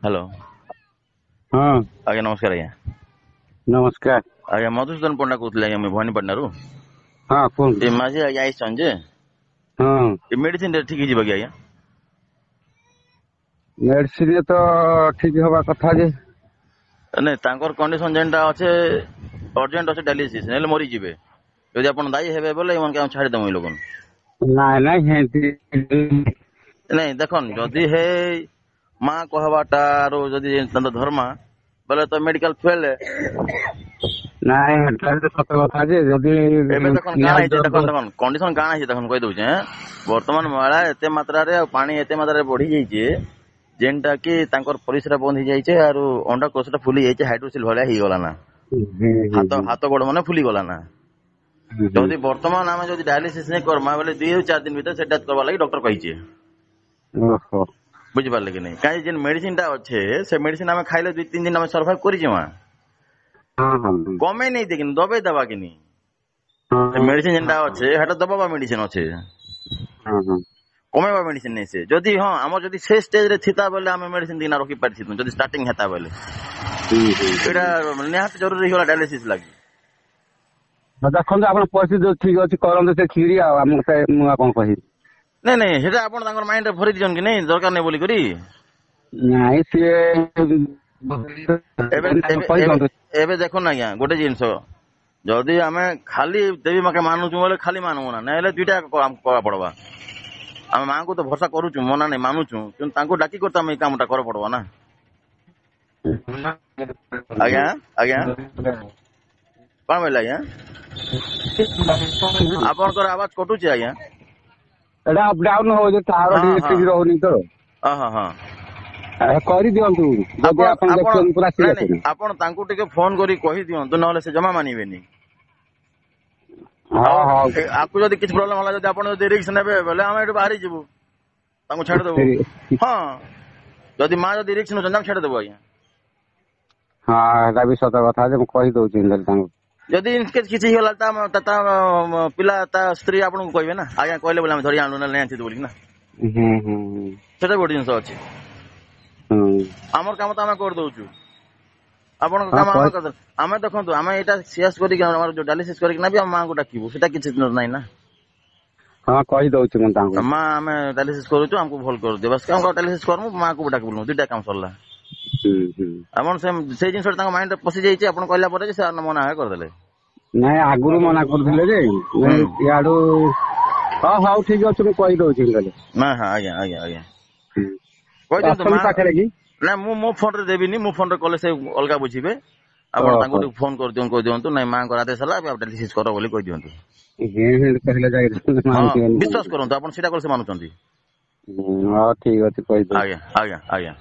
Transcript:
Hello हाँ आज्ञा नमस्कार आज्ञा नमस्कार। आज्ञा मधुसूदन पंडा कहते आज्ञा मुझे भवानीपाटना रु हाँ कौन? ये माझे आज्ञा आईछन जे हाँ ये मेडिसिन ठीक ही कि आज्ञा मेडिसिन तो ठीक हवा कथा जे नहीं तांकर कंडीशन जेनटा अच्छे अर्जेंट अच्छे डायलिसिस नेले मरी जिवे यदि आपण दायी हेबे बोले मन के छाड़ी दमु लोगन नाय नाय हेंती नहीं देखन जदि हे मां कहबाटा रो जदि धर्मा बोले तो मेडिकल फेल नाय हेंता तो सत कथा जे जदी एबे देखन काना हिचे देखन देखन कंडीशन काना हिचे देखन कहि दउछे वर्तमान मळा एते मात्रा रे पानी एते मात्रा रे बढ़ी जाइछे जेनटा कि तांकर परिसरा बंद हो जाइछे आरो अंडा कोषटा फुली जाइछे हाइड्रोसिल भलिया ही गला ना हाथ हाथ गोड़ माने फुली गला ना जदि वर्तमान आमे जदि डायलिसिस नै करमा बोले 2 4 दिन भीतर सेटा करबा लागि डॉक्टर कहिछे ओहो बुझि पारले कि नै काई जेन मेडिसिन टा अच्छे से मेडिसिन आमे खाइले 2 3 दिन आमे सर्वाइव करि जेमा हाँ हाँ कमे नै देखिन दबे दबा कि नै मेडिसिन जेनटा अच्छे हेटा दबाबा मेडिसिन अच्छे हाँ कमेबा मेडिसिन नै से जदि हां हमर जदि से स्टेज रे थिता बोले आमे मेडिसिन दिना रखि पारछि जदि स्टार्टिंग हेता बोले एटा निहात जरूरी होला डायलिसिस लागि देखो आप परिस्थिति ठीक अच्छी करते से खीरी मुझे कौन कही नै नै हेटा आपण तांकर माइंड रे भरि दियन कि नै दरकार नै बोली करी नाई सी एबे देखो ना आज्ञा गोटे जिनस जदि आमे खाली देवी माके मानुछु बोले खाली मानू ना नै दुईटा करा पड़वा आमे मां को तो भरोसा करूछु मना नै मानुछु किंतु तांको डाकी करता हम कामटा कर पड़वा ना आज्ञा आज्ञा कोन बोले आज्ञा आपनकर आवाज कटुची आज्ञा एटा अप डाउन हो जे तार ठीक रहउनी तो हां हां हां करी दियंतु जदि आपन देखन पूरा ठीक আছে आपण तांको टिके फोन करी कहि दियंतु नहले से जमा मानिबेनी हां हां आपको जदि किछ प्रॉब्लम होला जदि आपण जदि रिस्क नेबे बोले हम एटु बाहरी जिवु तांको छाड़ देबो हां जदि मां जदि रिस्क न जंजाम छाड़ देबो आज्ञा हां एटा भी सत कथा जे कहि दउछि इंदर तांको जदि इनकेस किछि होला ता पिला ता स्त्री आपण को कहबे ना आज्ञा कहले बोले हम धरि आनु न नै आंति बोली ना सेटा बडी जिंस अछि हमर काम तो आमे कर दउछु आपण काम आमे कर आमे देखंतु आमे एटा सीएस करी के हमर जो डायलिसिस करी के ना भी हम मां को डाकिबो सेटा किछि नै ना हां कहि दउछु मन तांको मां आमे डायलिसिस करूछु हमको भल कर दे बस काम डायलिसिस करमु मां को डाकिबो दुटा काम सरला आपण से जिंस तांको माइंड पसि जाइछि आपण कहला परे जे से मना कर देले नै आगुरु मना कर दिले जे याडू हां हां ठीक अछि मैं कहि दउछि गले ना हां आज्ञा आज्ञा आज्ञा कहि दे तो मां पाखरे की ना मो फोन रे देबिनी मो फोन रे कले से अलगा बुझिबे आपण तांको फोन कर दियन कहि दियंतु नै मां को आदेश हला आप डायलिसिस करो बोली कहि दियंतु हे कहले जाय विश्वास करंतु आपण सेटा कल से मानुचंती हां ठीक अछि कहि दउ आज्ञा आज्ञा आज्ञा